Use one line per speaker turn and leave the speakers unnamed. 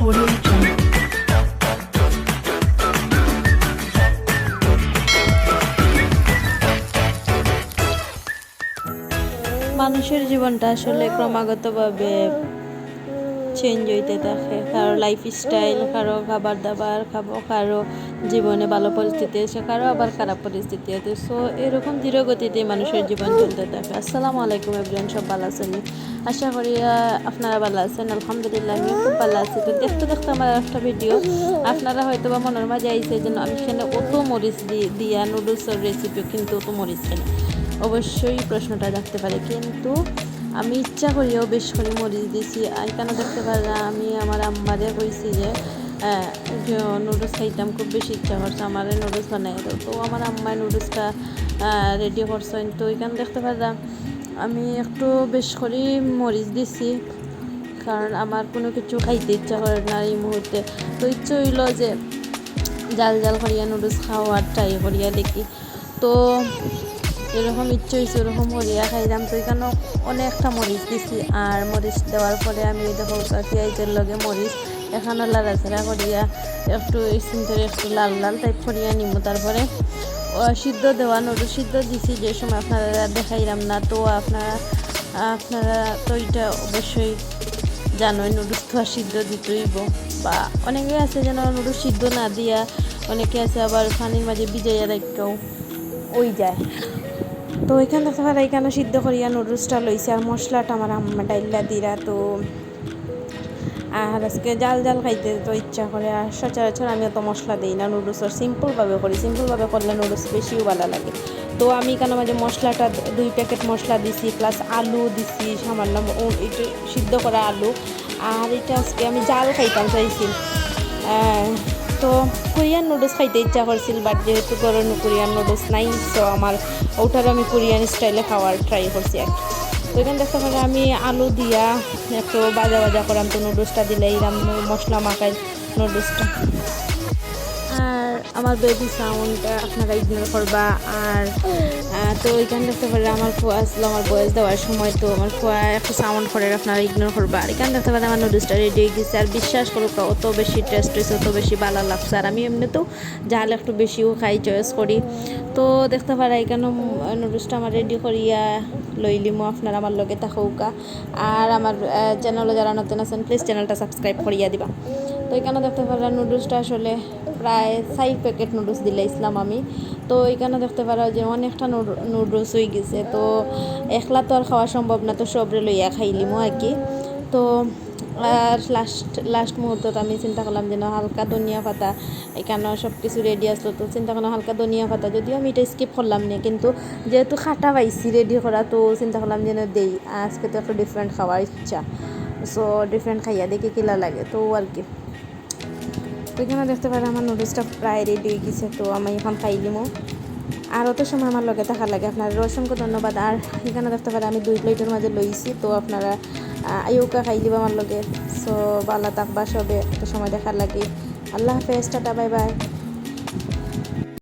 Audio Jungle.
মানুষের জীবনটা আসলে ক্রমাগতভাবে চেঞ্জ হইতে থাকে। কারো লাইফস্টাইল, কারো খাবার দাবার, কারো জীবনে ভালো পরিস্থিতি আছে, কারো আবার খারাপ পরিস্থিতি আছে। সো এরকম ধীরগতিতে মানুষের জীবন চলতে থাকে। আসসালামু আলাইকুম এভরিওয়ান, সব ভালো আছেন? আশা করি আপনারা ভালো আছেন। আলহামদুলিল্লাহ আমি খুব ভালো আছি। তো দেখতে দেখতে আমার একটা ভিডিও আপনারা হয়তো বা মনের মাঝে আইছে যেন আমি এখানে অত মরিচ দিয়া নুডলসের রেসিপি, কিন্তু অত মরিচ কেন অবশ্যই প্রশ্নটা থাকতে পারে। কিন্তু আমি ইচ্ছা করিও বেশ করে মরিচ দিছি। আর কেন দেখতে পারে আমি আমার আম্মারে কইছি যে নুডলস খাইতাম, খুব বেশি ইচ্ছা করছে আমার নুডলস বানাই দাও। তো আমার আম্মায় নুডলসটা রেডি করছেন। তো এখানে দেখতে পারলাম আমি একটু বেশ করে মরিচ দিছি, কারণ আমার কোনো কিছু খাইতে ইচ্ছা করে না এই মুহূর্তে। তো ইচ্ছে হইল যে জাল জাল করিয়া নুডলস খাওয়ার ট্রাই করিয়া দেখি। তো এরকম ইচ্ছে হয়েছে ওরকম করিয়া খাইলাম। তো এখানে অনেকটা মরিচ দিছি। আর মরিচ দেওয়ার পরে আমি দেখো পেঁয়াজের লগে মরিচ এখানে লাড়াচাড়া করিয়া একটু সিনথরে একটু লাল লাল টাইপ করিয়া নিব। তারপরে সিদ্ধ দেওয়া নুডলস সিদ্ধ দিছি যে সময় আপনারা দেখাইলাম না। তো আপনারা তো এটা অবশ্যই জানোই নুডলস তো আর সিদ্ধ দিতেইব, বা অনেকে আছে যেন নুডলস সিদ্ধ না দিয়া অনেকে আছে আবার পানির মাঝে ভিজাইয়া রাখাও ওই যায়। তো এখানে দেখতে পারা এখানে সিদ্ধ করিয়া নুডলসটা লইছে। আর মশলাটা আমার আম্মা ডাইলা দিরা। তো আর আজকে জাল জাল খাইতে তো ইচ্ছা করে। আর সচরাচর আমি অত মশলা দিই না নুডলসের, সিম্পলভাবে করি। সিম্পলভাবে করলে নুডলস বেশিও ভালো লাগে। তো আমি এখানে মাঝে মশলাটা 2 প্যাকেট মশলা দিছি, প্লাস আলু দিছি সামান্য, এটা সিদ্ধ করা আলু। আর এটা আজকে আমি জাল খাইতাম চাইছি। তো কোরিয়ান নুডলস খাইতে ইচ্ছা করছিল, বাট যেহেতু গরম কোরিয়ান নুডলস নাই, তো আমার ওটারও আমি কোরিয়ান স্টাইলে খাওয়ার ট্রাই করছি আর কি। তো এখানে দেখতে পারে আমি আলু দিয়া একটু বাজা বাজা করাম। তো নুডলসটা দিলে এইরাম মশলা মাখাই নুডলসটা। আর আমার বেবি সাউন্ডটা আপনারা ইগনোর করবা। আর তো ওইখানে দেখতে পারে আমার ফুয়া আসলো আমার বয়স দেওয়ার সময়। তো আমার ফুয়া একটা সাউন্ড করে, আপনারা ইগনোর করবা। আর এখানে দেখতে পারে আমার নুডলসটা রেডি হয়ে গেছে। আর বিশ্বাস করুক অত বেশি টেস্ট হয়েছে, অত বেশি ভালো লাগছে। আর আমি এমনিতেও ঝাল একটু বেশিও খাই, চয়েস করি। তো দেখতে পারে এখানে নুডলসটা আমার রেডি করিয়া লইলিমো। আপনারা আমার লগে থাকুকা। আর আমার চ্যানেলে যারা নতুন আছেন প্লিজ চ্যানেলটা সাবস্ক্রাইব করিয়া দিবা। তো এখানে দেখতে পারা নুডলসটা আসলে প্রায় 4 প্যাকেট নুডলস দিলাইছিলাম আমি। তো এখানে দেখতে পারা যে অনেকটা নুডলস হয়ে গেছে। তো একলা তো আর খাওয়া সম্ভব না, তো সবরে লইয়া খাইলিমো আর কি। তো আর লাস্ট মুহূর্তত আমি চিন্তা করলাম যেন হালকা ধনিয়া পাতা, এখানে সব কিছু রেডি আসলো। তো চিন্তা করলাম হালকা ধনিয়া পাতা, যদিও আমি এটা স্কিপ করলাম না, কিন্তু যেহেতু খাটা পাইছি রেডি করা, তো চিন্তা করলাম যেন দেই। আজকে তো একটু ডিফারেন্ট খাওয়ার ইচ্ছা, সো ডিফারেন্ট খাইয়া দেখি কিলা লাগে। তো আর কি তো এখানে দেখতে পারে আমার নুডলসটা প্রায় রেডি হয়ে গেছে। তো আমি এখন খাইলিমো। আর অত সময় আমার লগে থাকা লাগে। আপনার অসংখ্য ধন্যবাদ। আর এখানে দেখতে পারে আমি 2 প্লেটের মাঝে লইছি। তো আপনারা আইউকা খাই দিব আমার লগে। সো ভালো থাকবা সবে, এত সময় দেখার লাগে। আল্লাহ হাফেজ, টাটা, বাই বাই।